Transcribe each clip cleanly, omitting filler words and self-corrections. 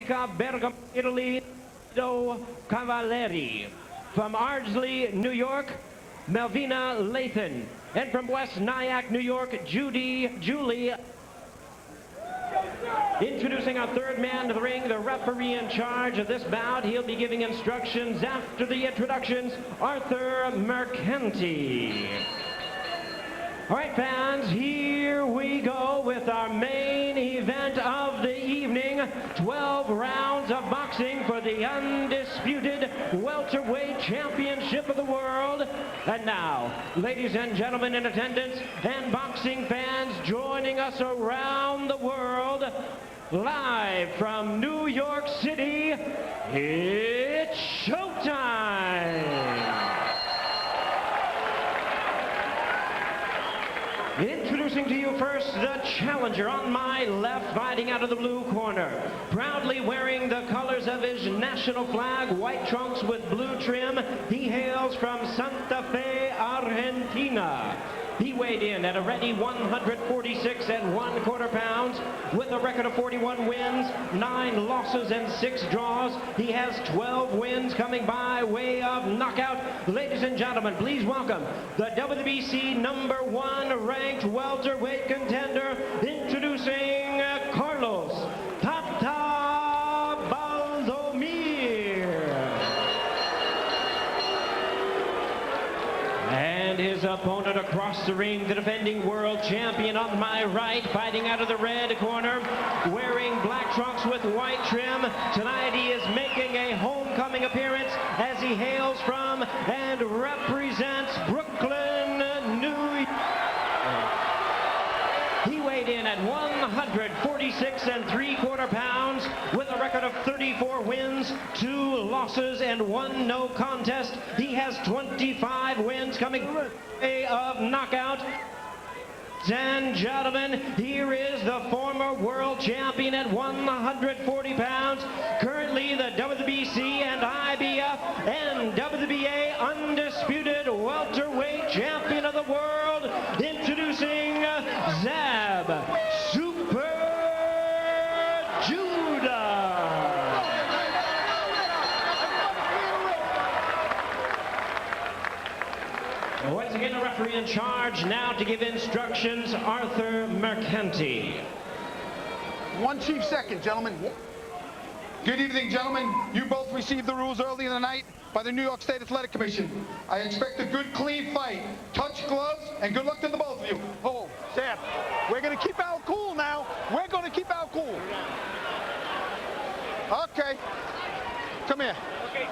Jamaica, Bergamo, Italy, Do Cavalieri. From Ardsley, New York, Melvina Lathan. And from West Nyack, New York, Julie. Introducing our third man to the ring, the referee in charge of this bout. He'll be giving instructions after the introductions, Arthur Mercanti. All right, fans, here we go with our main event of the evening. 12 rounds of boxing for the undisputed welterweight championship of the world. And now, ladies and gentlemen in attendance and boxing fans joining us around the world, live from New York City, it's showtime! Introducing to you first the challenger on my left, fighting out of the blue corner. Proudly wearing the colors of his national flag, white trunks with blue trim, he hails from Santa Fe, Argentina. He weighed in at a ready 146 1/4 pounds with a record of 41 wins, 9 losses, and 6 draws. He has 12 wins coming by way of knockout. Ladies and gentlemen, please welcome the WBC #1 ranked welterweight contender, introducing Carlos Tata Baldomir. And his opponent across the ring, the defending world champion on my right, fighting out of the red corner, wearing black trunks with white trim. Tonight he is making a homecoming appearance as he hails from and represents Brooklyn, New York. He weighed in at 146 3/4 pounds with a record of 34 wins, 2 losses, and 1 no contest. He has 25 wins coming way of knockout. And gentlemen, here is the former world champion at 140 pounds, currently the WBC and IBF and WBA undisputed welterweight champion of the world, introducing Zab Super Judah. Once again, the referee in charge now to give instructions, Arthur Mercanti. One chief second, gentlemen. Good evening, gentlemen. You both received the rules early in the night by the New York State Athletic Commission. I expect a good, clean fight. Touch gloves, and good luck to the both of you. Oh, Sam, we're going to keep our cool now. We're going to keep our cool. Okay. Come here. Okay.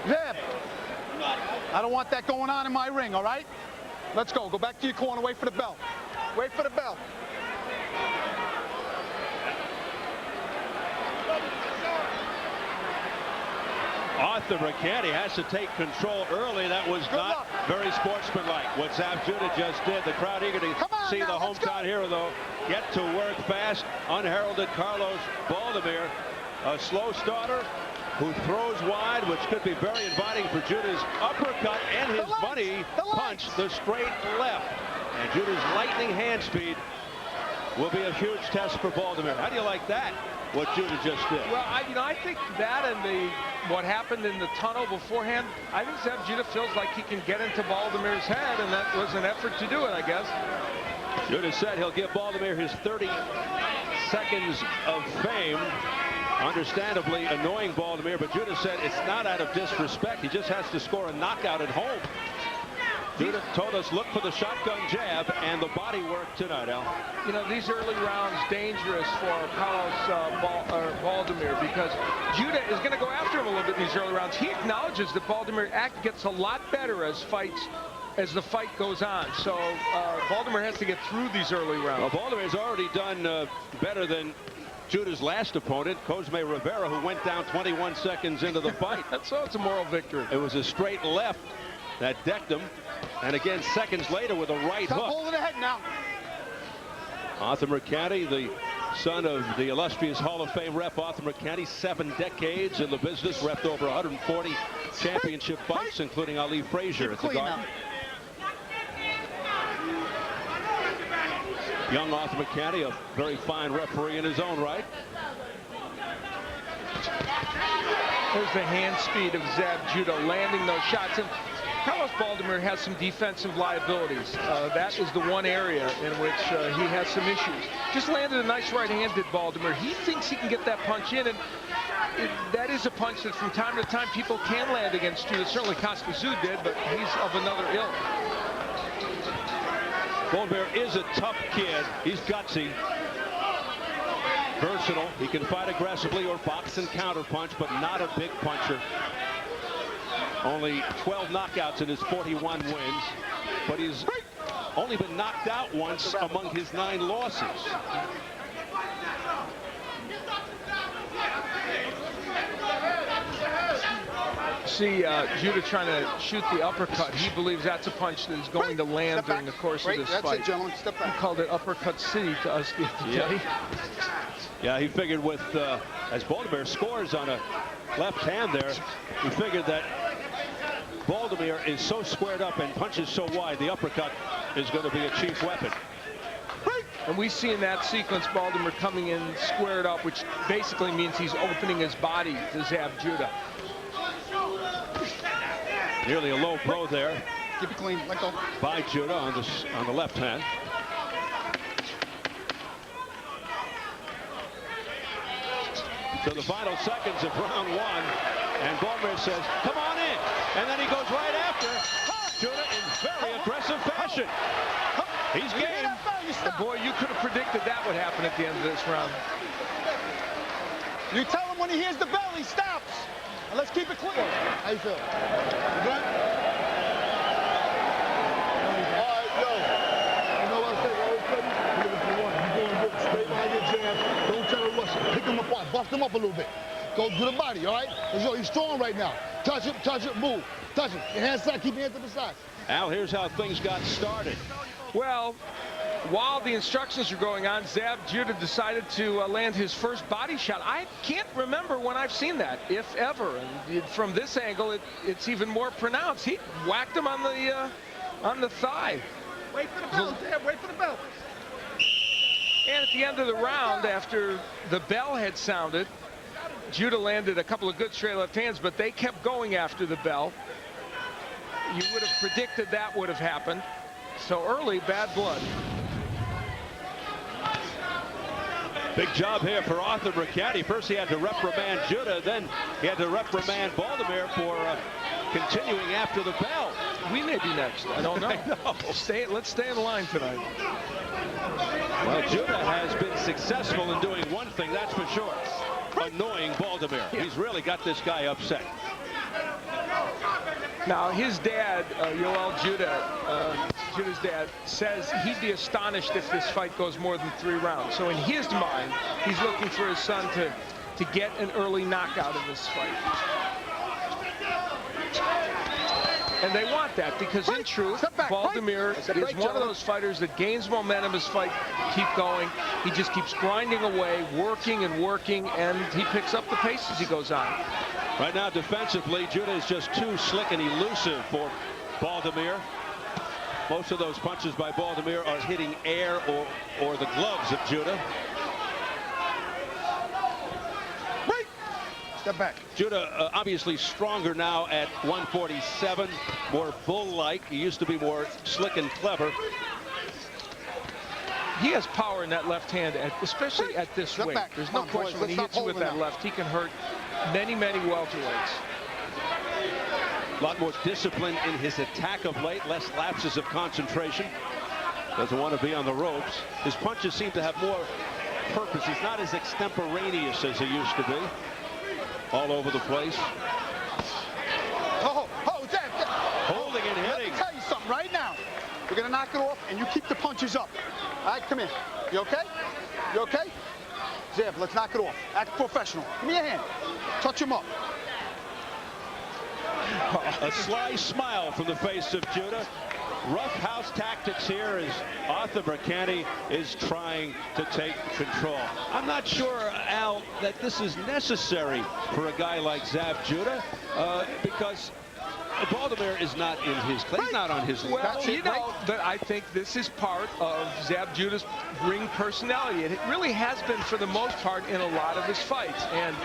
Zeb, I don't want that going on in my ring, all right? Let's go. Go back to your corner. Wait for the bell. Wait for the bell. Arthur Mercanti has to take control early. That was not very sportsmanlike. What Zab Judah just did. The crowd eager to see the hometown hero, though, get to work fast. Unheralded Carlos Baldomir, a slow starter who throws wide, which could be very inviting for Judah's uppercut and his money punch, the straight left. And Judah's lightning hand speed will be a huge test for Baldomir. How do you like that, what Judah just did? Well, I think that and what happened in the tunnel beforehand, I think Zab Judah feels like he can get into Baldomir's head, and that was an effort to do it, I guess. Judah said he'll give Baldomir his 30 seconds of fame. Understandably annoying Baldomir, but Judah said it's not out of disrespect. He just has to score a knockout at home. Judah told us look for the shotgun jab and the body work tonight, Al. You know, these early rounds dangerous for Carlos Baldomir, because Judah is going to go after him a little bit in these early rounds. He acknowledges that Baldomir gets a lot better as the fight goes on. So Baldomir has to get through these early rounds. Well, Baldomir has already done better than Judah's last opponent, Cosme Rivera, who went down 21 seconds into the fight. So it's a moral victory. It was a straight left that decked him. And again, seconds later with a right hook. Holding ahead now. Arthur Mercanti, the son of the illustrious Hall of Fame rep Arthur Mercanti, 7 decades in the business, repped over 140 championship fights, including Ali Frazier at the Garden. Young Arthur Mercanti, a very fine referee in his own right. There's the hand speed of Zab Judah landing those shots. And Carlos Baldomir has some defensive liabilities. That is the one area in which he has some issues. Just landed a nice right-handed Baldomir. He thinks he can get that punch in, and that is a punch that from time to time people can land against Judah. Certainly Costa did, but he's of another ilk. Baldomir is a tough kid. He's gutsy, versatile. He can fight aggressively or box and counterpunch, but not a big puncher. Only 12 knockouts in his 41 wins, but he's only been knocked out once among his 9 losses. See Judah trying to shoot the uppercut. He believes that's a punch that is going to land during the course of this fight. That's it, gentlemen. Step back. He called it Uppercut City to us the other day. Yeah, he figured with, as Baldomir scores on a left hand there, he figured that Baldomir is so squared up and punches so wide, the uppercut is going to be a chief weapon. And we see in that sequence Baldomir coming in squared up, which basically means he's opening his body to Zab Judah. Nearly a low blow there. Keep it clean. Let go. By Judah on the left hand. So the final seconds of round 1, and Baldomir says, "Come on in," and then he goes right after Judah in very aggressive fashion. He's game. Boy, you could have predicted that would happen at the end of this round. You tell him when he hears the bell, he stops. And let's keep it clean. How you feel? You good? All right, yo. You know what I say? Always ready? Give it to one. You're doing good. Stay behind your jab. Don't try to rush him. Pick him apart. Bust him up a little bit. Go to the body, all right? He's strong right now. Touch it, move. Touch it. Your hands side. Keep your hands to the side. Al, here's how things got started. Well, while the instructions are going on, Zab Judah decided to land his first body shot. I can't remember when I've seen that, if ever. And from this angle, it's even more pronounced. He whacked him on the thigh. Wait for the bell, Zab. Wait for the bell. And at the end of the round, after the bell had sounded, Judah landed a couple of good straight left hands, but they kept going after the bell. You would have predicted that would have happened. So early, bad blood. Big job here for Arthur Mercati. First he had to reprimand Judah, then he had to reprimand Baldomir for continuing after the bell. We may be next. I don't know. I know. Let's stay in line tonight. Well, Judah has been successful in doing one thing, that's for sure. Annoying Baldomir. Yeah. He's really got this guy upset. Now, his dad, Yoel Judah, Judah's dad, says he'd be astonished if this fight goes more than 3 rounds. So in his mind, he's looking for his son to get an early knockout in this fight. And they want that because, in truth, Baldomir is one of those fighters that gains momentum as fight keep going. He just keeps grinding away, working and working, and he picks up the pace as he goes on. Right now, defensively, Judah is just too slick and elusive for Baldomir. Most of those punches by Baldomir are hitting air or the gloves of Judah. Step back. Judah obviously stronger now at 147, more bull-like. He used to be more slick and clever. He has power in that left hand, especially at this weight. Back. There's no question when he hits you with that left, he can hurt many, many welterweights. A lot more discipline in his attack of late, less lapses of concentration. Doesn't want to be on the ropes. His punches seem to have more purpose. He's not as extemporaneous as he used to be. All over the place. Zab. Holding and hitting. Let me tell you something right now. We're going to knock it off, and you keep the punches up. All right, come here. You okay? You okay? Zab, let's knock it off. Act professional. Give me your hand. Touch him up. A sly smile from the face of Judah. Rough house tactics here as Arthur Mercati is trying to take control. I'm not sure, Al, that this is necessary for a guy like Zab Judah because Baldomir is not in his place. He's not on his level. Well, you know, I think this is part of Zab Judah's ring personality. It really has been for the most part in a lot of his fights. And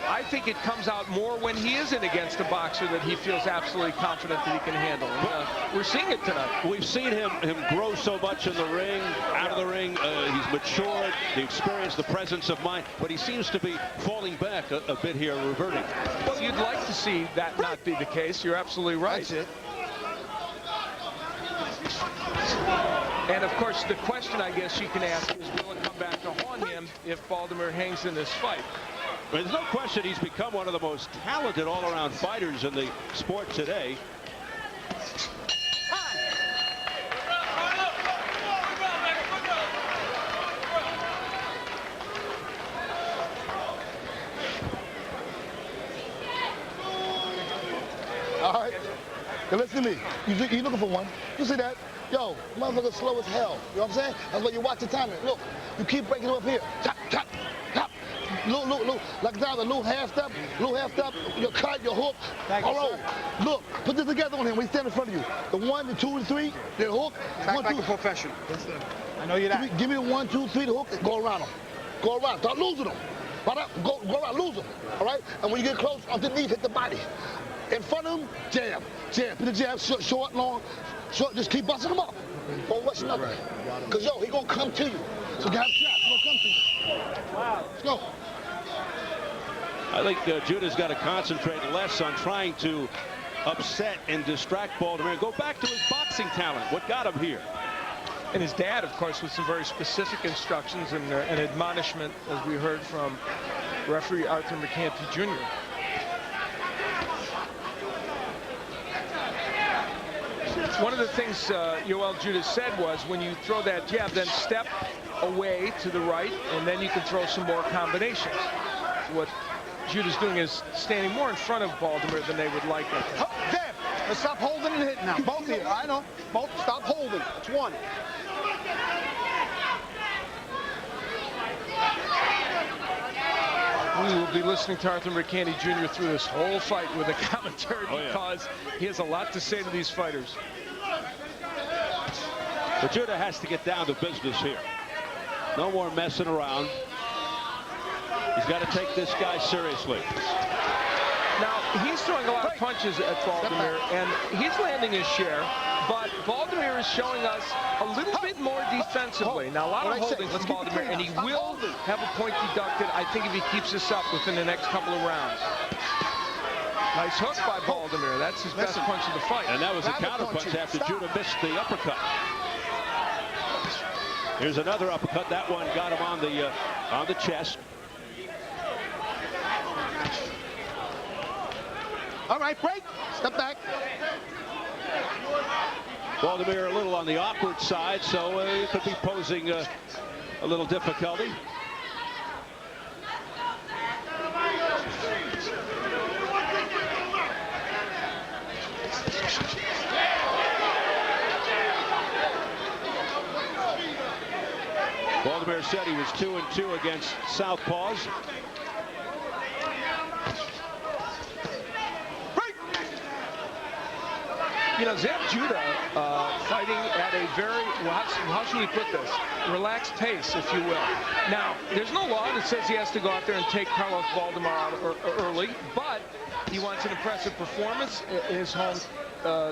I think it comes out more when he isn't against a boxer that he feels absolutely confident that he can handle. And, we're seeing it tonight. We've seen him grow so much in the ring, out of the ring. He's matured, the experience, the presence of mind. But he seems to be falling back a bit here, reverting. Well, you'd like to see that not be the case. You're absolutely right. That's it. And of course, the question I guess you can ask is, will it come back to haunt him if Baldomir hangs in this fight? But there's no question he's become one of the most talented all-around fighters in the sport today. All right. Now listen to me. You looking for one. You see that? Yo, motherfucker slow as hell. You know what I'm saying? That's why you watch the timing. Look, you keep breaking him up here. Chop, chop, chop. Look. Like down a little half step, your cut, your hook. All right. Look, put this together on him when he stand in front of you. The 1, the 2, the 3, the hook. Act 1, like 2. a professional. I know you're that. Give me the 1, 2, 3, the hook, and go around him. Go around. Start losing him. Go around, lose him. All right? And when you get close, underneath, hit the body. In front of him, jab. Put the jab short, long. Short, just keep busting him up. Don't rush nothing. Because, yo, he going to come to you. So you have shots. He going to come to you. Wow. Let's go. I think Judah's got to concentrate less on trying to upset and distract Baldomir. Go back to his boxing talent. What got him here? And his dad, of course, with some very specific instructions and an admonishment, as we heard from referee Arthur McCanty Jr. One of the things Yoel Judah said was, when you throw that jab, then step away to the right, and then you can throw some more combinations. What Judah's doing is standing more in front of Baldomir than they would like. Jab. Let's stop holding and hitting now. Both here. I know. Both. Stop holding. It's one. We will be listening to Arthur McCanty Jr. through this whole fight with a commentary because he has a lot to say to these fighters. But Judah has to get down to business here. No more messing around. He's got to take this guy seriously. Now, he's throwing a lot of punches at Baldomir, and he's landing his share, but Baldomir is showing us a little bit more defensively. Now, a lot of holding from Baldomir, and he will have a point deducted, I think, if he keeps this up within the next couple of rounds. Nice hook by Baldomir. That's his best punch of the fight. And that was a counter punch after Judah missed the uppercut. Here's another uppercut. That one got him on the chest. All right, break. Step back. Baldomir a little on the awkward side, so he could be posing a little difficulty. Baldomir said he was 2-2 against southpaws. You know, Zab Judah fighting at a very, how should we put this, relaxed pace, if you will. Now, there's no law that says he has to go out there and take Carlos Baldomir out early, but he wants an impressive performance in his home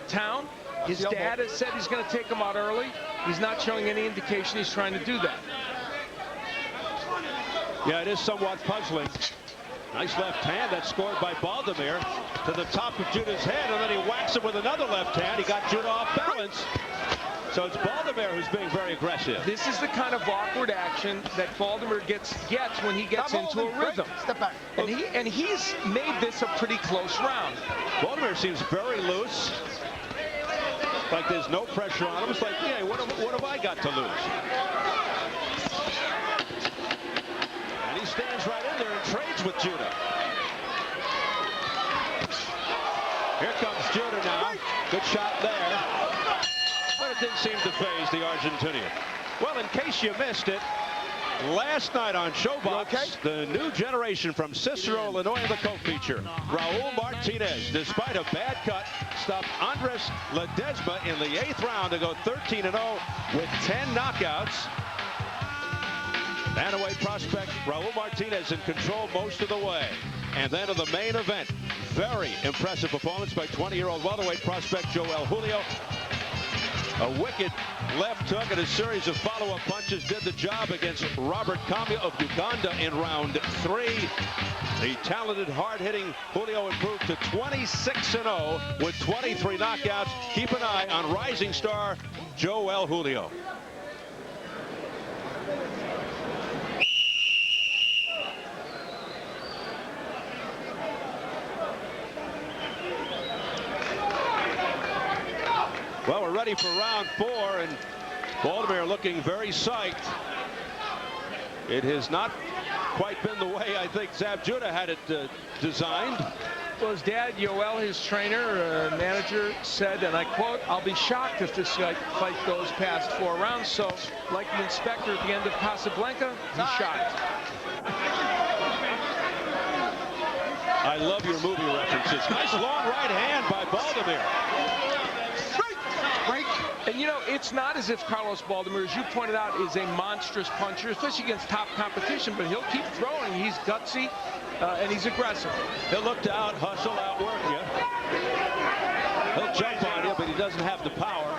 town. His dad has said he's going to take him out early. He's not showing any indication he's trying to do that. Yeah, it is somewhat puzzling. Nice left hand that's scored by Baldomir to the top of Judah's head, and then he whacks him with another left hand. He got Judah off balance. So it's Baldomir who's being very aggressive. This is the kind of awkward action that Baldomir gets when he gets into a rhythm. Step back. And he's made this a pretty close round. Baldomir seems very loose. Like there's no pressure on him. It's like, yeah, what have I got to lose? And he stands right in there and trades with Judah. Here comes Judah now. Good shot there. But it didn't seem to faze the Argentinian. Well, in case you missed it, last night on Showbox, the new generation from Cicero, Illinois, in the co-feature. Raul Martinez, despite a bad cut, stopped Andres Ledesma in the 8th round to go 13-0 with 10 knockouts. Bantamweight prospect Raul Martinez in control most of the way. And then to the main event, very impressive performance by 20-year-old welterweight prospect Joel Julio. A wicked left hook and a series of follow-up punches did the job against Robert Kamya of Uganda in round 3. The talented, hard-hitting Julio improved to 26-0 with 23 knockouts. Keep an eye on rising star Joel Julio. Well, we're ready for round 4, and Baldomir looking very psyched. It has not quite been the way I think Zab Judah had it designed. Well, his dad, Yoel, his trainer, manager, said, and I quote, "I'll be shocked if this fight goes past 4 rounds." So, like the inspector at the end of Casablanca, he's shocked. I love your movie references. Nice long right hand by Baldomir. And you know, it's not as if Carlos Baldomir, as you pointed out, is a monstrous puncher, especially against top competition, but he'll keep throwing. He's gutsy and he's aggressive. He'll look to hustle, outwork you. He'll jump on you, but he doesn't have the power.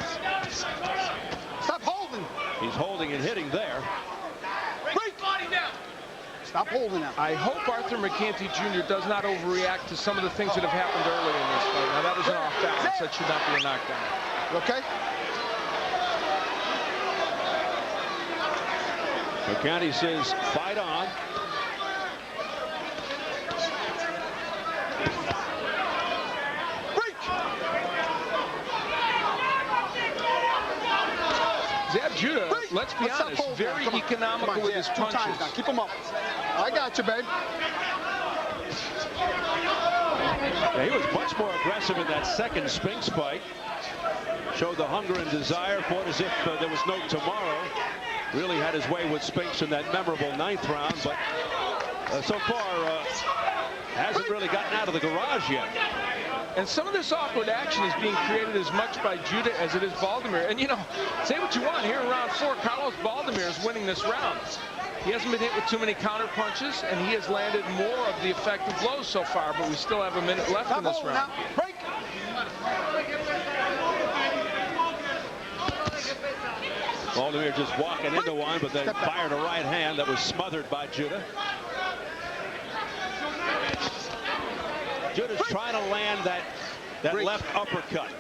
Stop holding. He's holding and hitting there. Break. Body down. Stop holding now. I hope Arthur McCanty Jr. does not overreact to some of the things that have happened earlier in this fight. Now, that was an off balance. That should not be a knockdown. Okay. McCanty says, fight on. Break. Zab Judah, let's be honest, very economical with his punches. Keep him up. I got you, babe. Yeah, he was much more aggressive in that second Spinks fight. Showed the hunger and desire, fought as if there was no tomorrow. Really had his way with Spinks in that memorable 9th round, but so far hasn't really gotten out of the garage yet. And some of this awkward action is being created as much by Judah as it is Baldomir. And you know, say what you want, here in round 4, Carlos Baldomir is winning this round. He hasn't been hit with too many counter punches, and he has landed more of the effective blows so far, but we still have a minute left in this round. Break. Baldomir just walking into one, but then fired a right hand that was smothered by Judah. Judah's trying to land that left uppercut.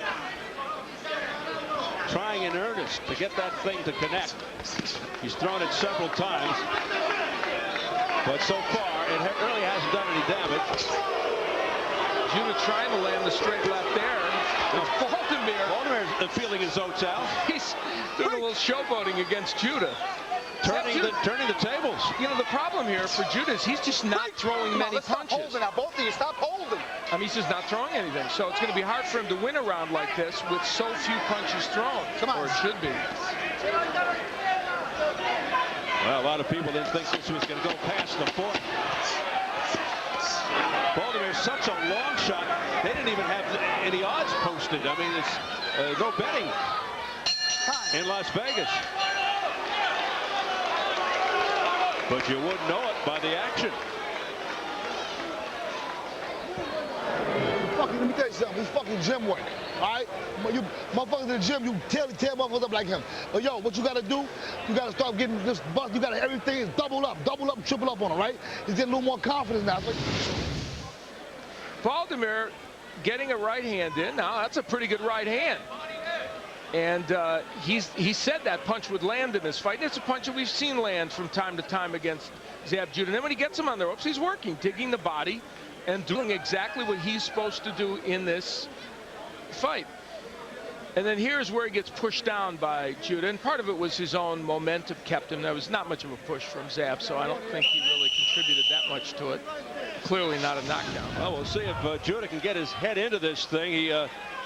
Trying in earnest to get that thing to connect. He's thrown it several times, but so far it really hasn't done any damage. Judah trying to land the straight left there. It's Baldomir. Baldomir feeling his oats out. He's doing a little showboating against Judah. Turning the tables. You know, the problem here for Judah is he's just not throwing many punches. Stop holding now, both of you. Stop holding. I mean, he's just not throwing anything. So it's going to be hard for him to win a round like this with so few punches thrown. Come on. Or it should be. Well, a lot of people didn't think this was going to go past the 4th. Baldomir's such a long shot. They didn't even have any odds posted. I mean, it's no betting in Las Vegas. But you wouldn't know it by the action. Let me tell you something. It's fucking gym work. All right? You motherfuckers in the gym, you tear motherfuckers up like him. But yo, what you gotta do, you gotta start getting this bust. You gotta, everything is double up, triple up on him, right? He's getting a little more confidence now. Baldomir getting a right hand in. Now, that's a pretty good right hand. And he said that punch would land in this fight. And it's a punch that we've seen land from time to time against Zab Judah. And then when he gets him on the ropes, he's working, digging the body, and doing exactly what he's supposed to do in this fight. And then here's where he gets pushed down by Judah. And part of it was his own momentum kept him. There was not much of a push from Zab, so I don't think he really contributed that much to it. Clearly not a knockdown. Well, we'll see if Judah can get his head into this thing. He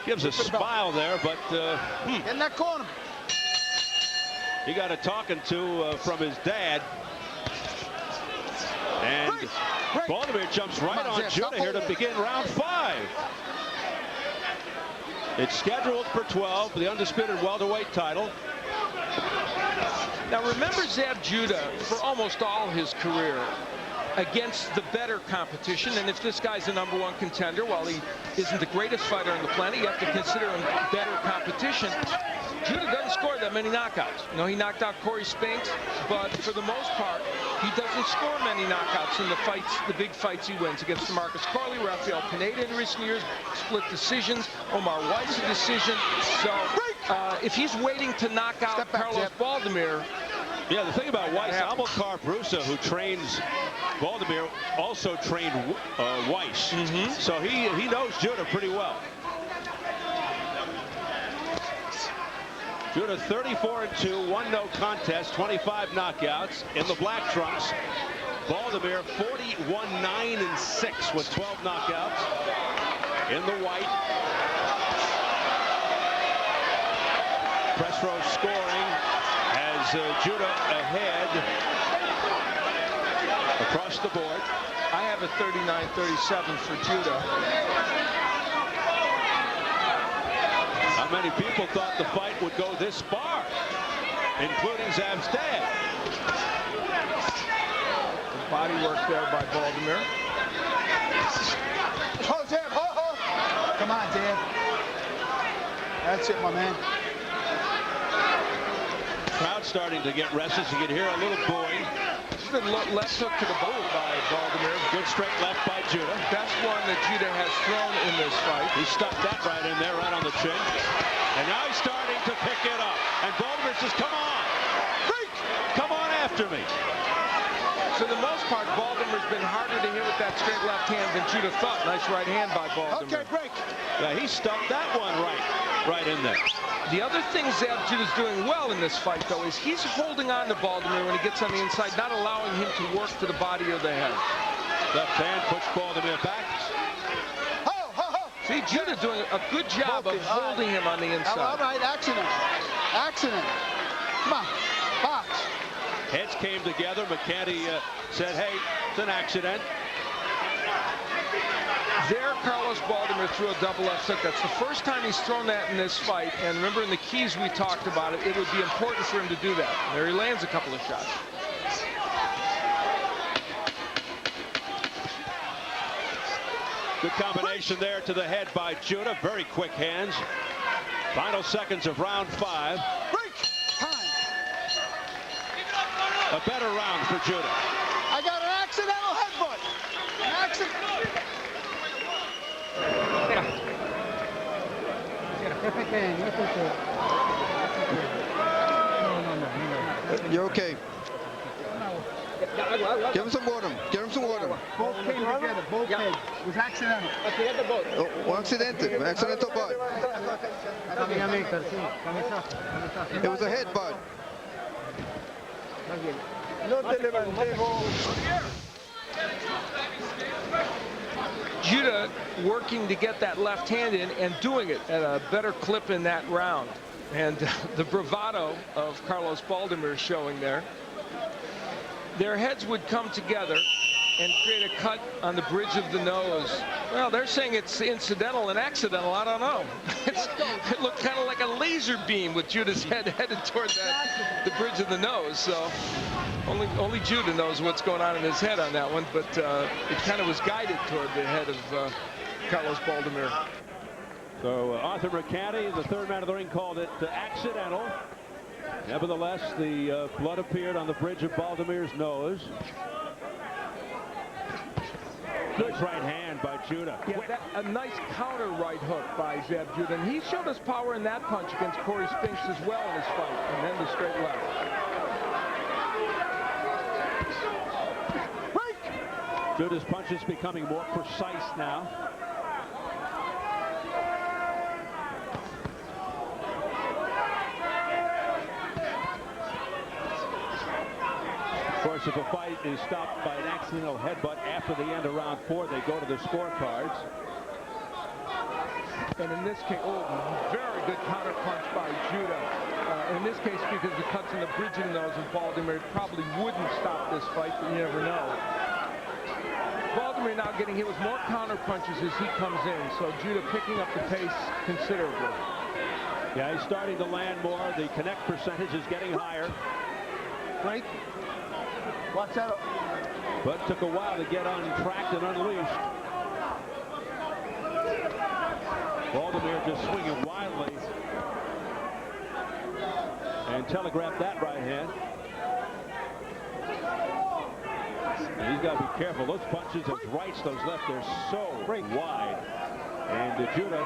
gives a smile there, but in that corner. He got a talking to from his dad. And Baldomir jumps right on Judah here to begin round 5. It's scheduled for 12, the undisputed welterweight title. Now remember Zab Judah for almost all his career against the better competition, and if this guy's a #1 contender, while he isn't the greatest fighter on the planet, you have to consider him better competition. Judah doesn't score that many knockouts. You know, he knocked out Corey Spinks, but for the most part, he doesn't score many knockouts in the fights, the big fights he wins against Marcus Corley, Rafael Pineda in recent years, split decisions, Omar Weiss a decision. So if he's waiting to knock out Carlos Baldomir. Yeah, the thing about Weiss, Amilcar Brusa, who trains Baldomir, also trained Weiss. So he knows Judah pretty well. Judah 34-2, 1 no contest, 25 knockouts in the black trunks. Baldomir 41-9-6 with 12 knockouts in the white. Press row scoring has Judah ahead across the board. I have a 39-37 for Judah. How many people thought the fight would go this far, including Zab's dad? Body work there by Baldomir. Oh, Zab, come on, Zab. That's it, my man. Crowd starting to get restless. You can hear a little booing. Good left hook to the bowl by Baldomir. Good straight left by Judah. Best one that Judah has thrown in this fight. He stuck that right in there, right on the chin. And now he's starting to pick it up. And Baldomir says, come on. Freak! Come on after me. For the most part, Baldomir's been harder to hit with that straight left hand than Judah thought. Nice right hand by Baldomir. Okay, break. Yeah, he stuck that one right in there. The other thing Zab Judah's doing well in this fight, though, is he's holding on to Baldomir when he gets on the inside, not allowing him to work to the body or the head. Left hand puts Baldomir back. See, Judah doing a good job of holding him on the inside. All right, accident. Accident. Come on, box. Heads came together. McCanty said, hey, it's an accident. There, Carlos Baldomir threw a double left hook. That's the first time he's thrown that in this fight. And remember, in the keys we talked about it, it would be important for him to do that. There he lands a couple of shots. Good combination there to the head by Judah. Very quick hands. Final seconds of round 5. Break. Time. A better round for Judah. I got an accidental headbutt. An accident. You're okay. Give him some water. Give him some water. Both came together. Both came. It was accidental. Un accidente. Un accidental butt. It was a headbutt. Judah working to get that left hand in and doing it at a better clip in that round. And the bravado of Carlos Baldomir showing there. Their heads would come together and create a cut on the bridge of the nose. Well, they're saying it's incidental and accidental. I don't know. It looked kind of like a laser beam with Judah's head headed toward the bridge of the nose. So only Judah knows what's going on in his head on that one. But it kind of was guided toward the head of Carlos Baldomir. So Arthur McCanty, the third man of the ring, called it accidental. Nevertheless, the blood appeared on the bridge of Baldomir's nose. Good right hand by Judah. Yeah, a nice counter right hook by Zab Judah. And he showed us power in that punch against Corey Spinks as well in his fight. And then the straight left. Break! Judah's punches becoming more precise now. Of course, if a fight is stopped by an accidental headbutt after the end of round 4, they go to the scorecards. And in this case, very good counter punch by Judah. In this case, because the cuts in the bridge of the nose of Baldomir probably wouldn't stop this fight, but you never know. Baldomir now getting hit with more counter punches as he comes in, so Judah picking up the pace considerably. Yeah, he's starting to land more. The connect percentage is getting higher. Right? Watch out. But it took a while to get untracked and unleashed. Baldomir just swinging wildly and telegraphed that right hand. And he's got to be careful. Those punches, those rights, those left, they're so wide. And Judah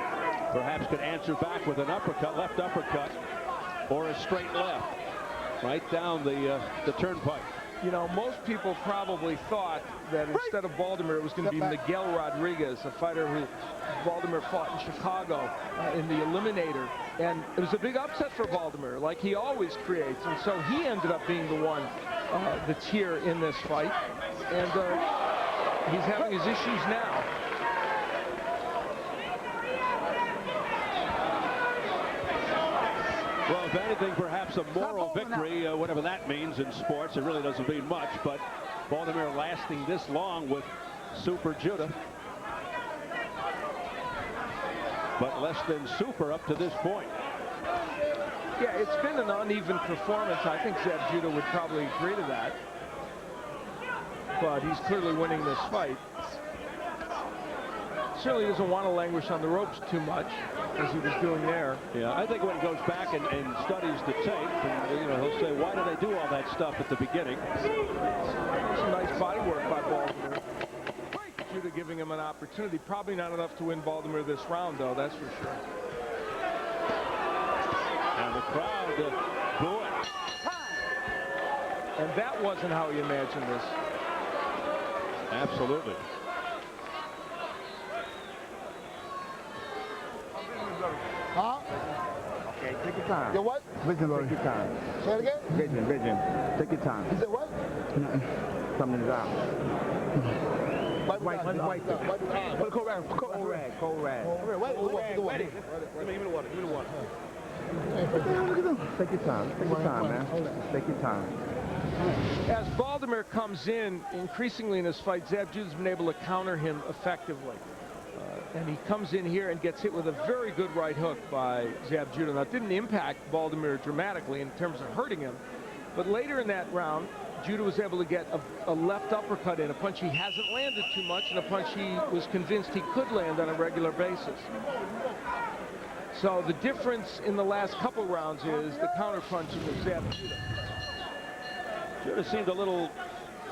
perhaps could answer back with an uppercut, left uppercut, or a straight left, right down the turnpike. You know, most people probably thought that instead of Baldomir, it was going to be Miguel Rodriguez, a fighter who Baldomir fought in Chicago in the Eliminator. And it was a big upset for Baldomir, like he always creates. And so he ended up being the one that's here in this fight. And he's having his issues now. Well, if anything, perhaps a moral victory, whatever that means in sports. It really doesn't mean much, but Baldomir lasting this long with Super Judah. But less than super up to this point. Yeah, it's been an uneven performance. I think Zeb Judah would probably agree to that. But he's clearly winning this fight. Certainly doesn't want to languish on the ropes too much, as he was doing there. Yeah, I think when he goes back and studies the tape, and, you know, he'll say, why did I do all that stuff at the beginning? Some nice body work by Baldomir. Judah giving him an opportunity. Probably not enough to win Baldomir this round, though, that's for sure. And the crowd booing. And that wasn't how he imagined this. Absolutely. Huh? Okay, take your time. Your what? Vision, take your time. Say it again? Vision. Take your time. He said what? Something's out. Wipe his eyes. Put a cold rag. Cold rag. Wait. Give me the water. Take your time. Take your time, man. Take your time. As Baldomir comes in, increasingly in this fight, Zeb Judah's been able to counter him effectively. And he comes in here and gets hit with a very good right hook by Zeb Judah. Now, it didn't impact Baldomir dramatically in terms of hurting him. But later in that round, Judah was able to get a left uppercut in, a punch he hasn't landed too much, and a punch he was convinced he could land on a regular basis. So the difference in the last couple rounds is the counter punching of Zeb Judah. Judah seemed a little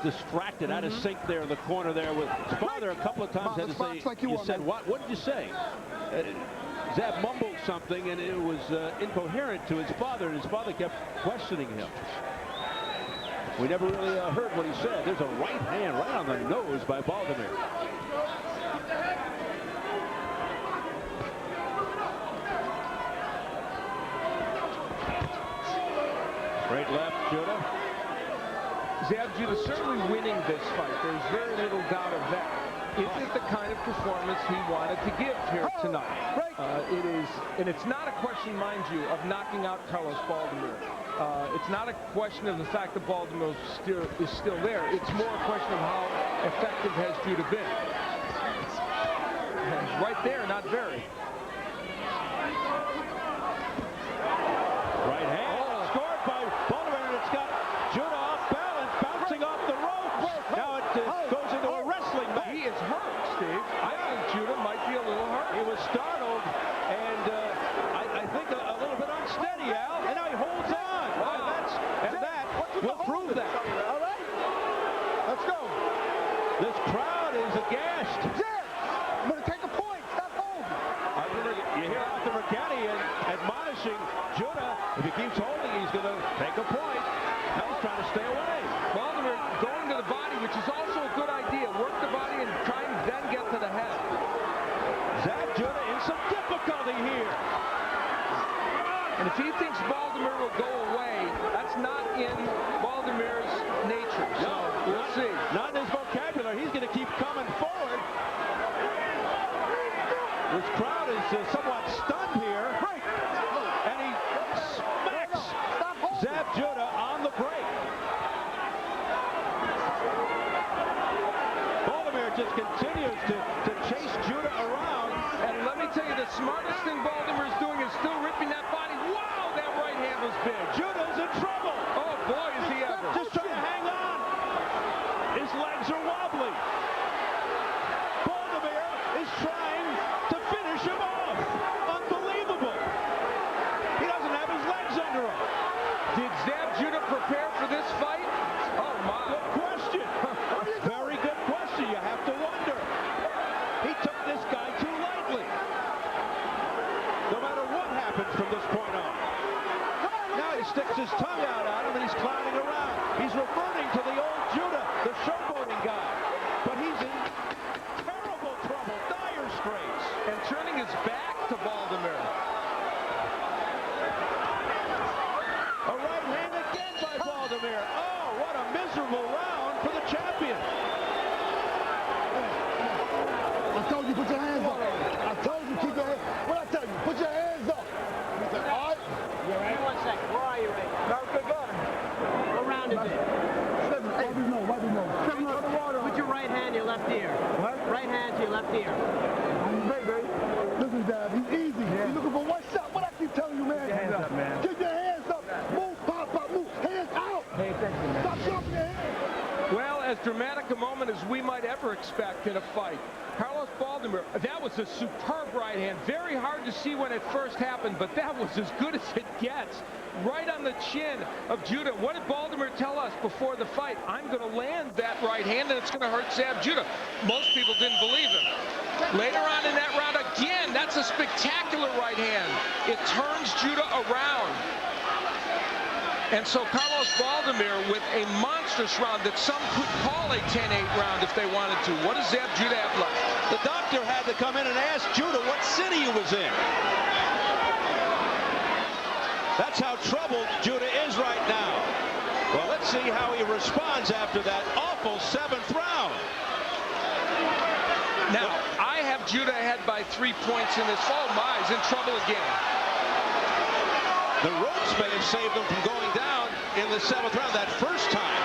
distracted, out of sync there in the corner there with his father. A couple of times had to say, like you said, what did you say? Zeb mumbled something, and it was incoherent to his father, and his father kept questioning him. We never really heard what he said. There's a right hand right on the nose by Baldomir. Straight left, Judah. Zeb Judah certainly winning this fight. There's very little doubt of that. Is it the kind of performance he wanted to give here tonight? It is, and it's not a question, mind you, of knocking out Carlos Baldomir. It's not a question of the fact that Baldomir is still there. It's more a question of how effective has Judah been. And right there, not very. Right hand scored by Baldomir, and it's got Judah off balance, bouncing off the ropes. Now it goes into a wrestling match. He is hurt, Steve. I think Judah might be a little hurt. He was startled, and I think a little bit unsteady, Al. And now he holds on. Wow. And that will prove that. All right. Let's go. This crowd is aghast. I'm going to take a point. Stop holding. You hear Arthur McCanny admonishing Judah. If he keeps holding, he's going to take a point. Now he's trying to stay away. Baldomir going to the body, which is also a good idea. Work the body and try and then get to the head. Zeb Judah in some difficulty here. And if he thinks Baldomir will go away, that's not in Baldomir's nature. So we'll see. Not in his vocabulary. He's going to keep coming forward. This crowd is somewhat stunned here. And he smacks Zeb Judah on the break. Baldomir just continues to chase Judah around. And let me tell you, the smartest thing Baldomir is doing is still ripping that body. Wow, that right hand was big. Judah's in trouble. Oh, boy, is he ever. Just trying to hang on. His legs are wobbly. Baldomir is trying to finish him off. Unbelievable. He doesn't have his legs under him. Did Zab Judah prepare for this fight? Oh, my. Good question. Very good question. You have to wonder. He took this guy too lightly. No matter what happens from this point on. Now he sticks his tongue out at him and he's clowning around. He's reverting to the old Judah, the showboating guy. But he's in terrible trouble, dire straits. And turning his back to Baldomir. A right hand again by Baldomir. Oh, what a miserable round for the champion. I told you, put your hands up. I told you, keep your hands. What I tell you? Put your hands up. All right? You ready? 1 second. Where are you right now? What round is it? Why we know? Put your right hand to your left ear. What? Right hand to your left ear. Baby, listen, Dad, he's easy. He's looking for one shot. What I keep telling you, man? Keep your hands up, man. Keep your hands up. Move, pop, move. Hands out. Pay attention, man. Stop dropping your hands. Well, as dramatic a moment as we might ever expect in a fight. Carlos Baldomir, that was a superb right hand. Very hard to see when it first happened, but that was as good as it gets. Right on the chin of Judah. What did Baldomir tell us before the fight? I'm going to land that right hand and it's going to hurt Zab Judah. Most people didn't believe him. Later on in that round, again, that's a spectacular right hand. It turns Judah around. And so Carlos Baldomir with a monstrous round that some could call a 10-8 round if they wanted to. What does Zab Judah have left? The doctor had to come in and ask Judah what city he was in. That's how troubled Judah is right now. Well, let's see how he responds after that awful 7th round. Now, I have Judah ahead by 3 points in this. Oh my, he's in trouble again. The ropes may have saved him from going down in the 7th round that first time.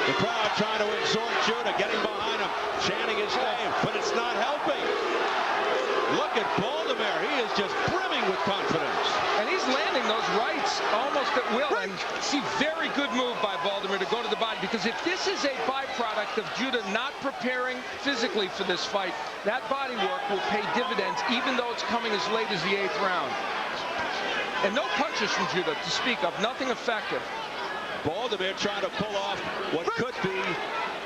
The crowd trying to exhort Judah, getting behind him, chanting his name, but it's not helping. Look at Baldomir. He is just brimming with confidence. And he's landing those rights almost at will. And see, very good move by Baldomir to go to the body, because if this is a byproduct of Judah not preparing physically for this fight, that body work will pay dividends, even though it's coming as late as the 8th round. And no punches from Judah to speak of, nothing effective. Baldomir trying to pull off what could be,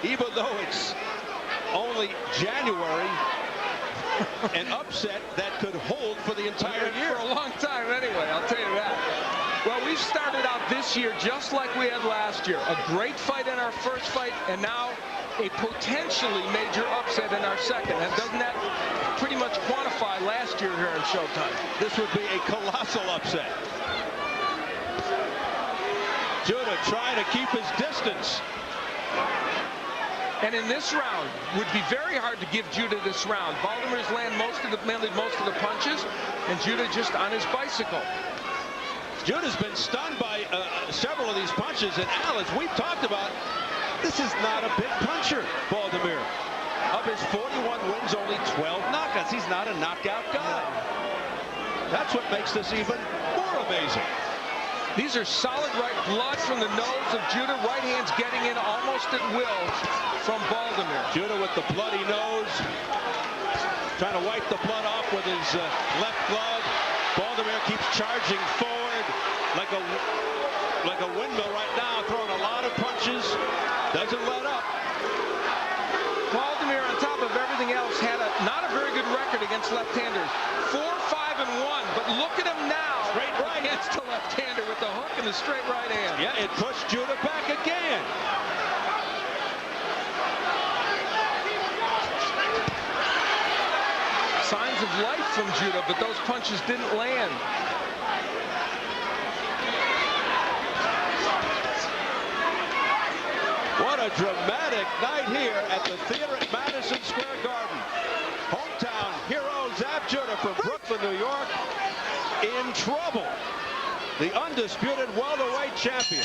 even though it's only January, an upset that could hold for the entire year. For a long time anyway, I'll tell you that. Well, we've started out this year just like we had last year. A great fight in our first fight, and now a potentially major upset in our second. And doesn't that pretty much quantify last year here in Showtime? This would be a colossal upset. Judah trying to keep his distance. And in this round, would be very hard to give Judah this round. Baldomir's landed most of the punches, and Judah just on his bicycle. Judah's been stunned by several of these punches, and Al, as we've talked about, this is not a big puncher, Baldomir. Of his 41 wins, only 12 knockouts. He's not a knockout guy. That's what makes this even more amazing. These are solid right blood from the nose of Judah. Right hand's getting in almost at will from Baldomir. Judah with the bloody nose, trying to wipe the blood off with his left glove. Baldomir keeps charging forward like a windmill right now, throwing a lot of punches. Doesn't let up. Baldomir, on top of everything else, had not a very good record against left-handers. 4-5-1, but look at him now. Straight right against a left-hander with the hook and the straight right hand. Yeah, it pushed Judah back again. Signs of life from Judah, but those punches didn't land. What a dramatic night here at the theater at Madison Square Garden. Hometown hero Zab Judah from Brooklyn, New York, in trouble. The undisputed welterweight champion.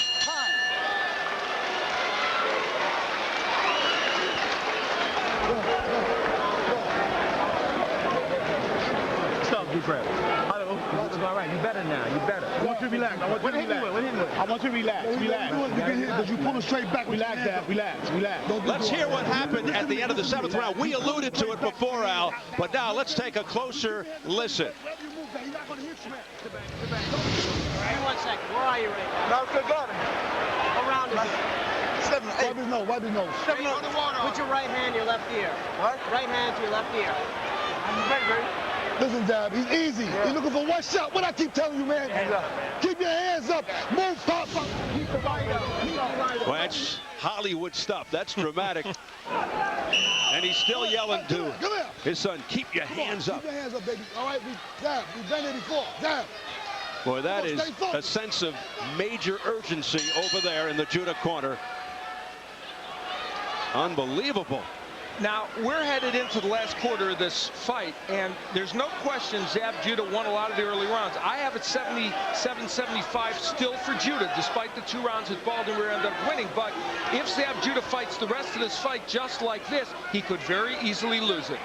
prep. It's all right. You better now. You better. I want you to relax. I want you to relax. I want you to relax. Relax. You get hit because you pull it straight back. Relax, Dad. Relax. Relax. Let's hear what happened at the end of the 7th round. We alluded to it before, Al, but now let's take a closer listen. Hang on 1 second. Where are you right now? What round is it? 7, 8. Wipe his nose. Wipe his nose. Put your right hand to your left ear. What? Right hand to your left ear. Listen, Dad, he's easy. He's looking for one shot. What I keep telling you, man? Keep your hands up. Move, pop, pop. Keep the right up. Keep the right up. Well, that's Hollywood stuff. That's dramatic. And he's still yelling to his son, keep your hands up. Keep your hands up, baby. All right, we've done it before. Dab. Boy, that is a sense of major urgency over there in the Judah corner. Unbelievable. Now, we're headed into the last quarter of this fight, and there's no question Zab Judah won a lot of the early rounds. I have it 77-75 still for Judah, despite the 2 rounds that Baldomir ended up winning. But if Zab Judah fights the rest of this fight just like this, he could very easily lose it.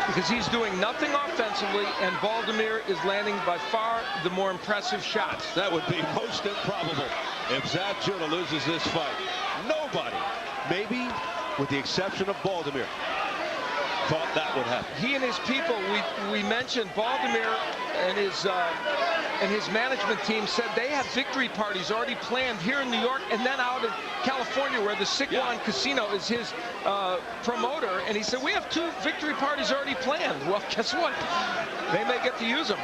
Because he's doing nothing offensively, and Baldomir is landing by far the more impressive shots. That would be most improbable if Zab Judah loses this fight. Nobody, maybe with the exception of Baldomir, thought that would happen. He and his people, we mentioned Baldomir and his management team said they have victory parties already planned here in New York and then out in California, where the Sikwan Casino is his promoter. And he said, we have 2 victory parties already planned. Well, guess what? They may get to use them.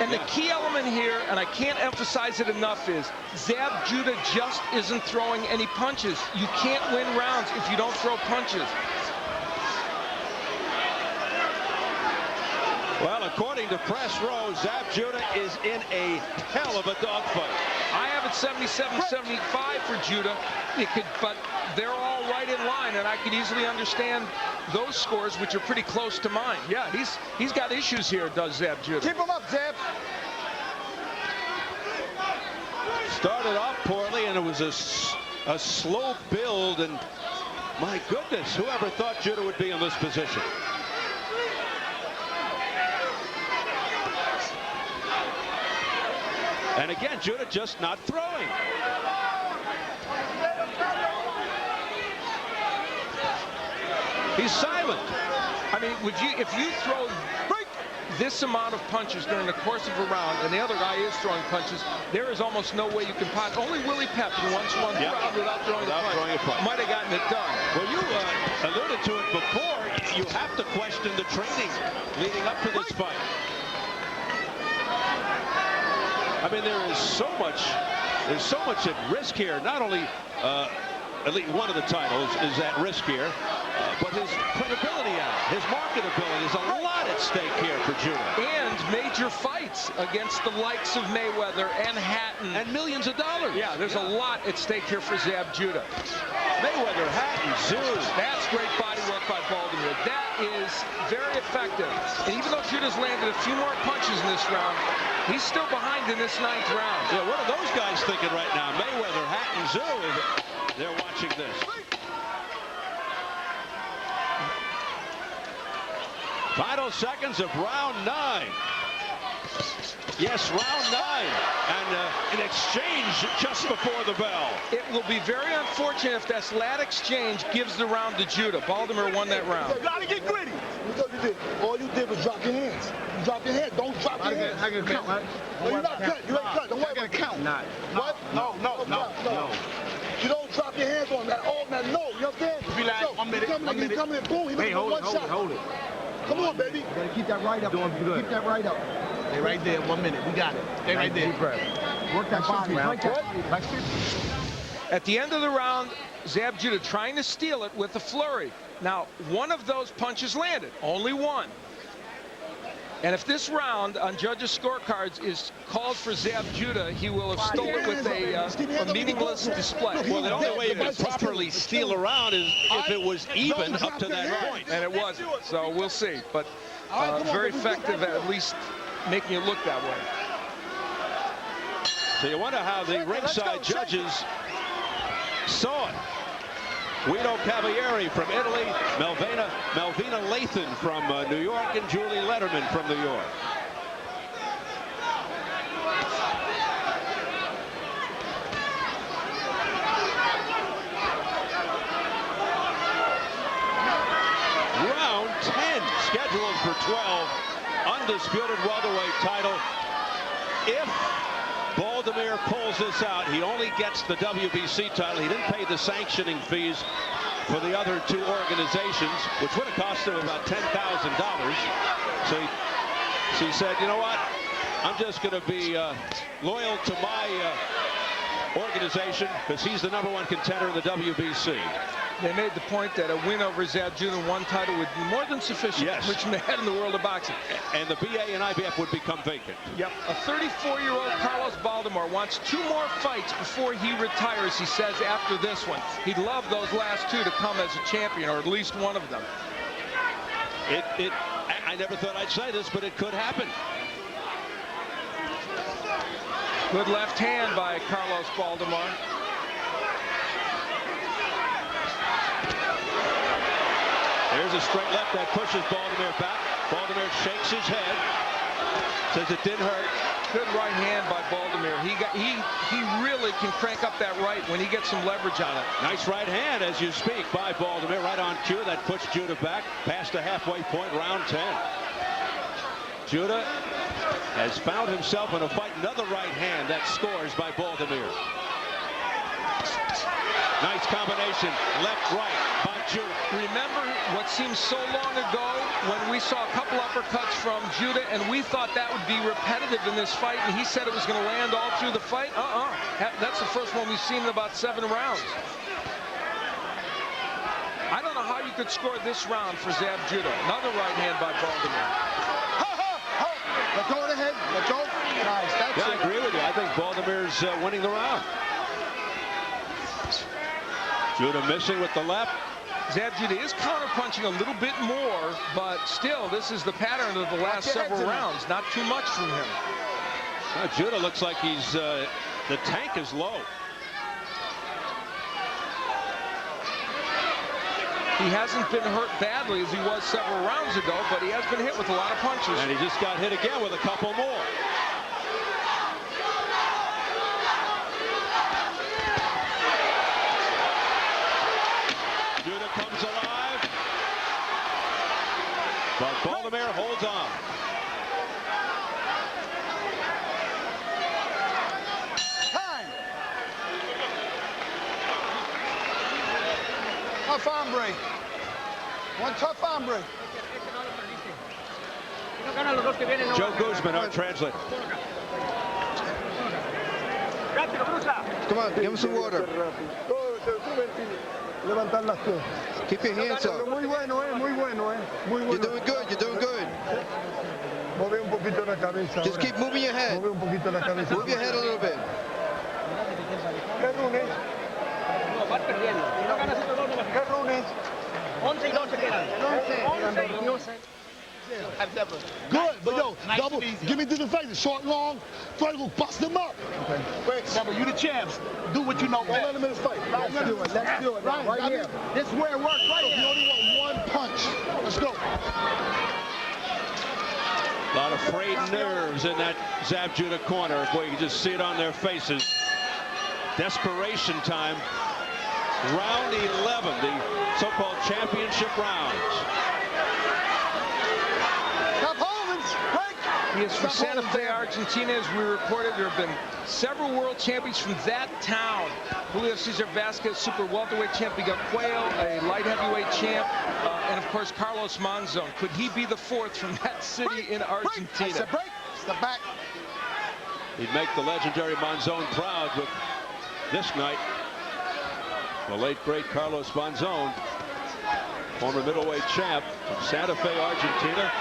And the key element here, and I can't emphasize it enough, is Zab Judah just isn't throwing any punches. You can't win rounds if you don't throw punches. Well, according to Press Row, Zab Judah is in a hell of a dogfight. I have it 77-75 for Judah, but they're all right in line, and I could easily understand those scores, which are pretty close to mine. Yeah, he's got issues here, does Zab Judah. Keep him up, Zab. Started off poorly, and it was a slow build, and my goodness, whoever thought Judah would be in this position? And again, Judah just not throwing. He's silent. I mean, if you throw this amount of punches during the course of a round, and the other guy is throwing punches, there is almost no way you can pot. Only Willie Pep once won the round without throwing a punch. Might have gotten it done. Well, you alluded to it before. You have to question the training leading up to this fight. I mean, there's so much at risk here. Not only at least one of the titles is at risk here, but his credibility out, his marketability. There's a lot at stake here for Judah. And major fights against the likes of Mayweather and Hatton. And millions of dollars. Yeah, there's a lot at stake here for Zab Judah. Mayweather, Hatton, Zeus. That's great body work by Baldomir. That is very effective. And even though Judah's landed a few more punches in this round, he's still behind in this 9th round. Yeah, what are those guys thinking right now? Mayweather, Hatton, Zeus. They're watching this. Final seconds of round 9. Yes, round 9. And an exchange just before the bell. It will be very unfortunate if that last exchange gives the round to Judah. Baldomir won that round. You gotta get gritty. All you did was drop your hands. You drop your hands. Don't drop your hands. I can count, right? No, you're not cut. You ain't cut. Don't worry about it. Count. Not. What? No. You don't drop your hands on that. Oh, man, no. You understand? Relax. 1 minute. He coming in, boom. He looking for one shot. Hold it. Come on, baby. You gotta keep that right up. Doing good. Keep that right up. Stay right there. 1 minute. We got it. Stay right there. Deep breath. Work that body. At the end of the round, Zab Judah trying to steal it with a flurry. Now, one of those punches landed. Only one. And if this round on judges' scorecards is called for Zab Judah, he will have stolen with a meaningless display. Well, the only way you can properly steal a round is if it was even up to that point. And it wasn't. So we'll see. But very effective at least making it look that way. So you wonder how the ringside judges saw it. Guido Cavalieri from Italy, Melvina Lathan from New York, and Julie Letterman from New York. Round 10 scheduled for 12. Undisputed welterweight title. If Baldomir pulls this out, he only gets the WBC title. He didn't pay the sanctioning fees for the other two organizations, which would have cost him about $10,000. So he said, you know what? I'm just going to be loyal to my organization because he's the #1 contender in the WBC. They made the point that a win over Zab Judah, one title, would be more than sufficient, yes, which man in the world of boxing. And the BA and IBF would become vacant. Yep. A 34-year-old Carlos Baldomir wants 2 more fights before he retires, he says, after this one. He'd love those last 2 to come as a champion, or at least one of them. I never thought I'd say this, but it could happen. Good left hand by Carlos Baldomir. There's a straight left that pushes Baldomir back. Baldomir shakes his head, says it didn't hurt. Good right hand by Baldomir. He really can crank up that right when he gets some leverage on it. Nice right hand as you speak by Baldomir, right on cue. That pushed Judah back past the halfway point, round 10. Judah has found himself in a fight. Another right hand that scores by Baldomir. Nice combination, left, right by Judah. Remember what seems so long ago when we saw a couple uppercuts from Judah, and we thought that would be repetitive in this fight, and he said it was going to land all through the fight? That's the first one we've seen in about 7 rounds. I don't know how you could score this round for Zab Judah. Another right hand by Baldomir. Let go of the head. Let go. Nice. That's I agree with you. I think Baldomir's winning the round. Judah missing with the left. Zab Judah is counterpunching a little bit more, but still, this is the pattern of the last several rounds. Not too much from him. Judah looks like he's, the tank is low. He hasn't been hurt badly as he was several rounds ago, but he has been hit with a lot of punches. And he just got hit again with a couple more. Judah comes alive, but Baldomir holds on. time. Tough hombre. One tough hombre. Joe Guzman, our translator. Come on, give him some water. Keep your hands up. Muy bueno, muy bueno, muy bueno. You're doing good, you're doing good. Mueve un poquito la cabeza. Just keep moving your head. Mueve un poquito la cabeza. Move your head a little bit. ¿Qué runes? No, vas perdiendo. Si no ganas estos 2, no vas a ¿Qué runes? 11 y 12 quedan. 11 y 12. Good, but yo, double, give me the face, short, long, try to bust them up. Okay. Wait, Double, you the champs. Do what you know. Don't let him in his fight. Let's do it. Let's do it. Right here. This is where it works. Right You here. only want one punch. Let's go. A lot of frayed nerves in that Zab Judah corner. Boy, you can just see it on their faces. Desperation time. Round 11, the so-called championship rounds. He is from Santa Fe, Argentina. As we reported, there have been several world champions from that town. Julio Cesar Vasquez, super welterweight champ. We got Quayle, a light heavyweight champ. And, of course, Carlos Monzon. Could he be the 4th from that city in Argentina? Step back. He'd make the legendary Monzon proud with this night. The late, great Carlos Monzon, former middleweight champ from Santa Fe, Argentina.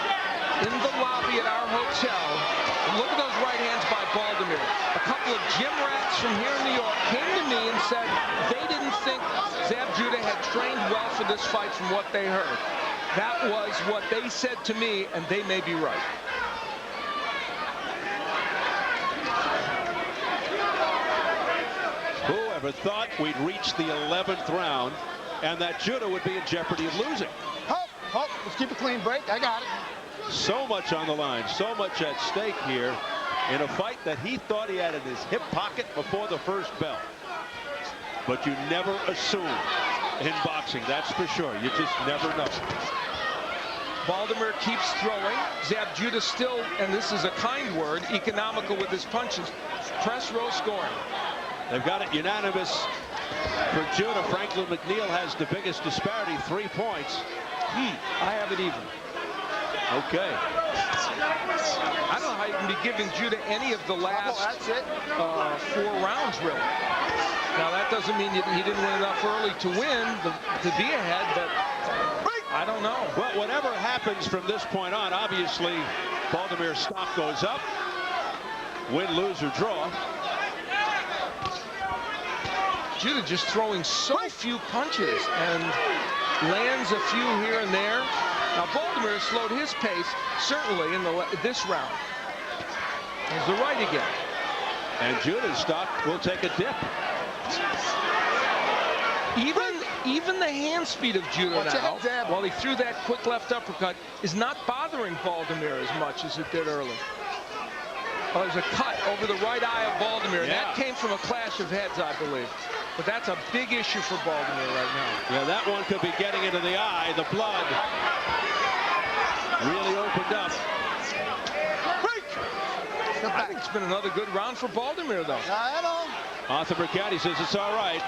In the lobby at our hotel, look at those right hands by Baldomir. A couple of gym rats from here in New York came to me and said they didn't think Zab Judah had trained well for this fight from what they heard. That was what they said to me, and they may be right. Who ever thought we'd reach the 11th round? and that Judah would be in jeopardy of losing. Hope. Let's keep it clean. Break. I got it. So much on the line, so much at stake here in a fight that he thought he had in his hip pocket before the first bell. But you never assume in boxing, that's for sure. You just never know. Baldomir keeps throwing. Zab Judah still, and this is a kind word, economical with his punches. Press row scoring. They've got it unanimous for Judah. Franklin McNeil has the biggest disparity, 3 points. I have it even. Okay. I don't know how you can be giving Judah any of the last 4 rounds, really. Now, that doesn't mean he didn't win enough early to win, to be ahead, but I don't know. Well, whatever happens from this point on, obviously, Baldomir's stock goes up. Win, lose, or draw. Judah just throwing so few punches and lands a few here and there. Now, Baldomir slowed his pace, certainly, in this round. Here's the right again. And Judah's stock will take a dip. Even the hand speed of Judah now, while he threw that quick left uppercut, is not bothering Baldomir as much as it did early. Oh, there's a cut over the right eye of Baldomir, and that came from a clash of heads, I believe. But that's a big issue for Baldomir right now. Yeah, that one could be getting into the eye. The blood really opened up. I think it's been another good round for Baldomir, though. I know. Arthur Mercati says it's all right.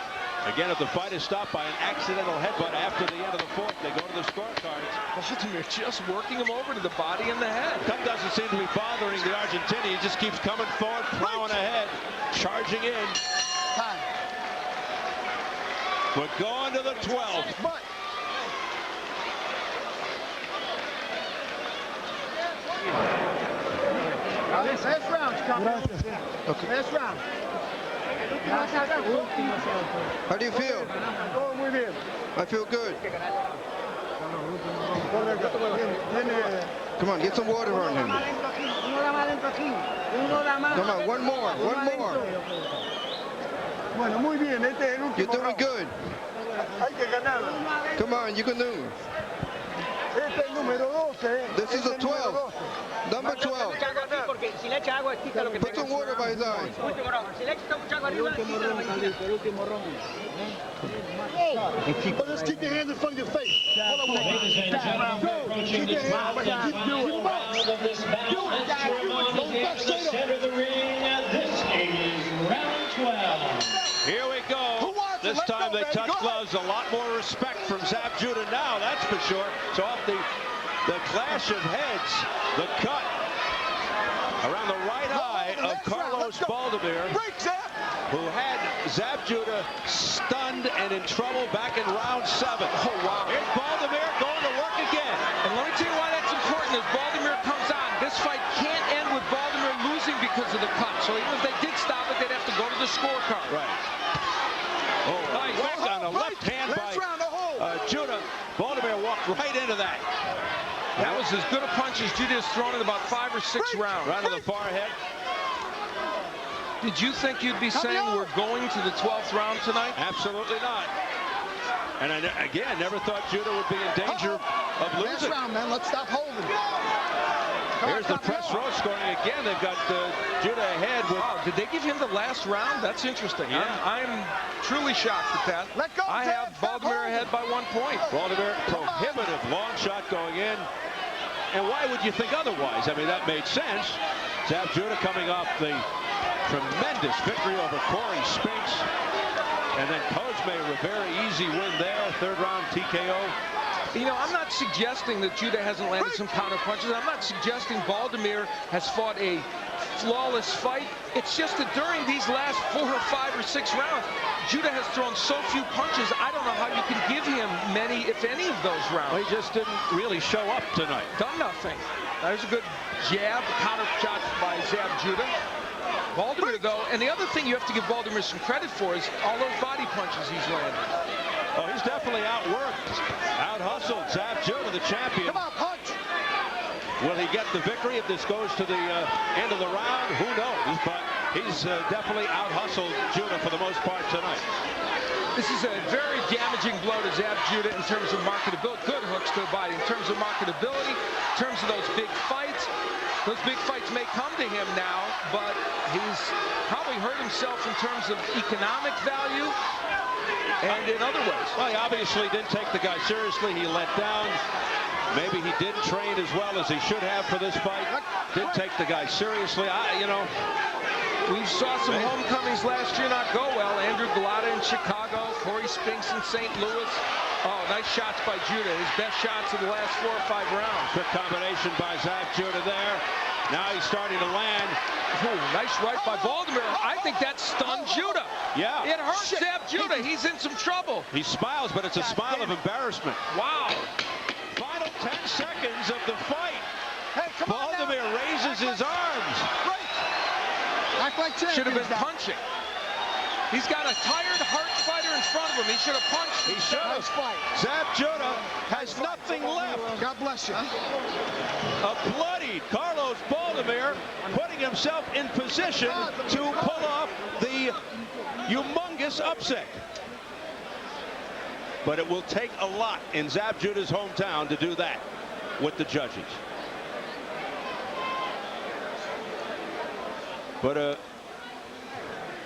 Again, if the fight is stopped by an accidental headbutt after the end of the fourth, they go to the scorecards. Baldomir just working him over to the body and the head. That doesn't seem to be bothering the Argentinian. He just keeps coming forward, plowing ahead, charging in. Time. But going to the 12th. But Last round's coming. Last round. How do you feel? I feel good. Come on, get some water on him. Come on, one more. You're doing good. Come on, you can do. This is a 12. Number 12. Put some water by his eyes. Just keep your hands in front of your face. Ladies and gentlemen, approaching the 12th round of this battle. Let's move on again to the center of the ring. This is round 12. Here we go. This time they touch gloves. A lot more respect from Zab Judah now, that's for sure. So off the clash of heads, the cut around the right eye of Carlos Baldomir, who had Zab Judah stunned and in trouble back in round 7. Oh, wow. Here's Baldomir going to work again. And let me tell you why that's important. As Baldomir comes on, this fight can't end with Baldomir losing because of the cut. So even if they did stop it, they'd have to go to the scorecard. Right. Oh, nice on a left hand by Judah. Baldomir walked right into that. That was as good a punch as Judah has thrown in about 5 or 6 rounds. Right on the far head. Did you think you'd be saying we're going to the 12th round tonight? Absolutely not. And again, never thought Judah would be in danger of losing. last round, man. Let's stop holding. Here's the press row scoring again. They've got Judah ahead. Wow, did they give him the last round? That's interesting. Yeah. I'm truly shocked at that. Let go, I have Baldomir ahead by 1 point. Baldomir, prohibitive long shot going in. And why would you think otherwise? I mean, that made sense. Zab Judah coming off the tremendous victory over Corey Spinks. And then Cosme Rivera, easy win there. 3rd round TKO. You know, I'm not suggesting that Judah hasn't landed some counter punches. I'm not suggesting Baldomir has fought a flawless fight. It's just that during these last 4 or 5 or 6 rounds, Judah has thrown so few punches. I don't know how you can give him many, if any, of those rounds. Well, he just didn't really show up tonight. Done nothing. There's a good jab, counter shot by Zab Judah. Baldomir, though, and the other thing you have to give Baldomir some credit for is all those body punches he's landed. Oh, he's definitely outworked, out-hustled Zab Judah, the champion. Come on, punch. Will he get the victory if this goes to the end of the round? Who knows? But he's definitely out-hustled Judah for the most part tonight. This is a very damaging blow to Zab Judah in terms of marketability. Good hooks to the body. In terms of marketability, in terms of those big fights may come to him now, but he's probably hurt himself in terms of economic value and in other ways. Well, he obviously didn't take the guy seriously. He let down. Maybe he didn't train as well as he should have for this fight. Didn't take the guy seriously. We saw some homecomings last year not go well. Andrew Galata in Chicago, Corey Spinks in St. Louis. Oh, nice shots by Judah. His best shots of the last 4 or 5 rounds. Good combination by Zab Judah there. Now he's starting to land. Ooh, nice right by Baldomir. I think that stunned Judah. Yeah. It hurt Zab Judah. He's in some trouble. He smiles, but it's a smile of embarrassment. Wow. Final 10 seconds of the fight. Baldomir raises his arms. Act like champions. Should have been punching. He's got a tired Hart fighter in front of him. He should have punched. He should have. Zab Judah has nothing left. God bless you. A bloodied Carlos Baldomir putting himself in position to pull off the humongous upset. But it will take a lot in Zab Judah's hometown to do that with the judges. But a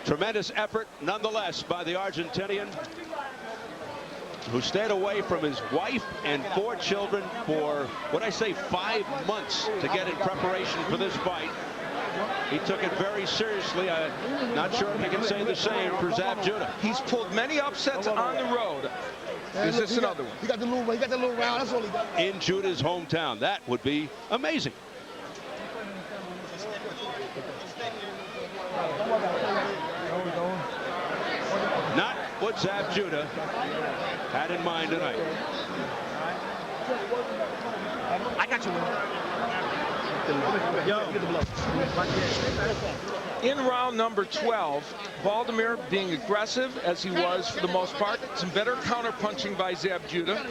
tremendous effort nonetheless by the Argentinian, who stayed away from his wife and 4 children for, 5 months to get in preparation for this fight. He took it very seriously. I'm not sure if he can say the same for Zab Judah. He's pulled many upsets on the road. Is this another one? He got the little round. That's all he got. In Judah's hometown. That would be amazing. Not what Zab Judah had in mind tonight. I got you. In round number 12, Baldomir being aggressive as he was for the most part. Some better counter-punching by Zab Judah.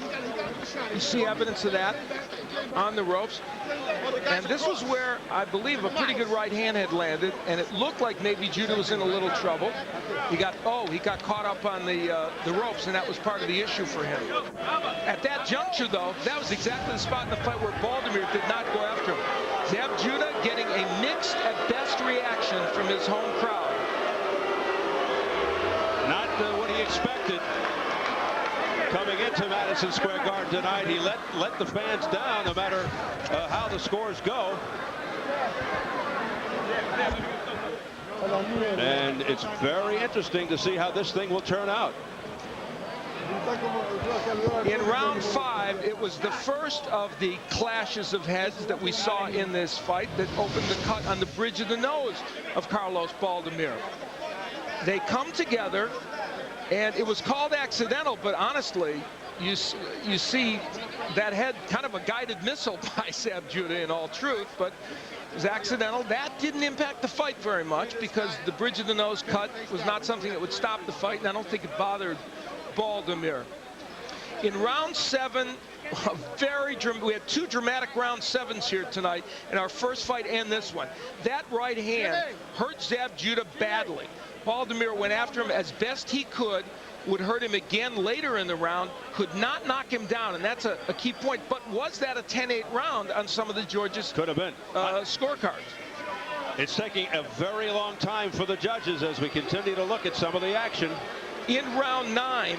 You see evidence of that on the ropes. And this was where I believe a pretty good right hand had landed, and it looked like maybe Judah was in a little trouble. He got caught up on the ropes, and that was part of the issue for him. At that juncture, though, that was exactly the spot in the fight where Baldomir did not go after him. Zab Judah getting a mixed at best reaction from his home crowd. Not what he expected coming into Madison Square Garden tonight. He let the fans down no matter how the scores go. And it's very interesting to see how this thing will turn out. In round 5, it was the first of the clashes of heads that we saw in this fight that opened the cut on the bridge of the nose of Carlos Baldomir. They come together, and it was called accidental, but honestly, you see that head kind of a guided missile by Zab Judah in all truth, but it was accidental. That didn't impact the fight very much because the bridge of the nose cut was not something that would stop the fight, and I don't think it bothered Baldomir. In round 7, we had 2 dramatic round 7s here tonight in our first fight and this one. That right hand hurt Zab Judah badly. Baldomir went after him as best he could, would hurt him again later in the round, could not knock him down, and that's a key point. But was that a 10-8 round on some of the Georges could have been scorecards? It's taking a very long time for the judges as we continue to look at some of the action. In round 9,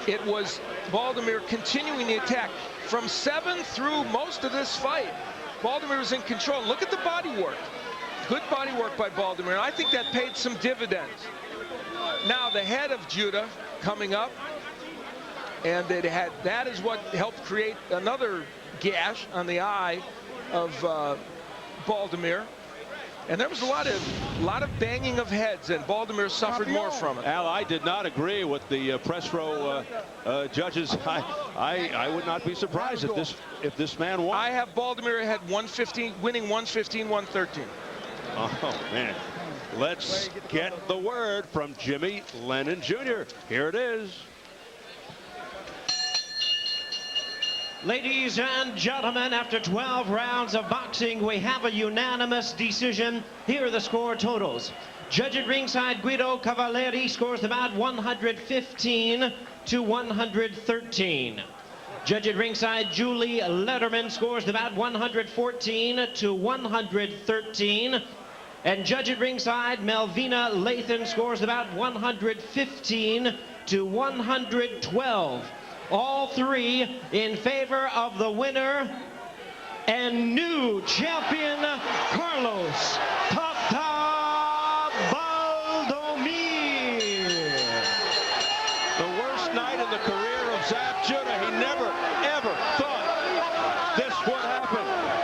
it was Baldomir continuing the attack. From 7 through most of this fight, Baldomir was in control. Look at the body work. Good body work by Baldomir, and I think that paid some dividends. Now the head of Judah coming up, and that is what helped create another gash on the eye of Baldomir. And there was a lot of banging of heads, and Baldomir suffered more from it. Al, I did not agree with the press row judges. I would not be surprised if this man won. I have Baldomir ahead 115, winning 115-113. Oh man, let's get the word from Jimmy Lennon Jr. Here it is. Ladies and gentlemen, after 12 rounds of boxing, we have a unanimous decision. Here are the score totals. Judge at ringside, Guido Cavalieri, scores the bout 115 to 113. Judge at ringside, Julie Letterman, scores the bout 114 to 113. And judge at ringside, Melvina Lathan, scores the bout 115 to 112. All three in favor of the winner and new champion, Carlos Tata Baldomir. The worst night in the career of Zab Judah. He never, ever thought this would happen.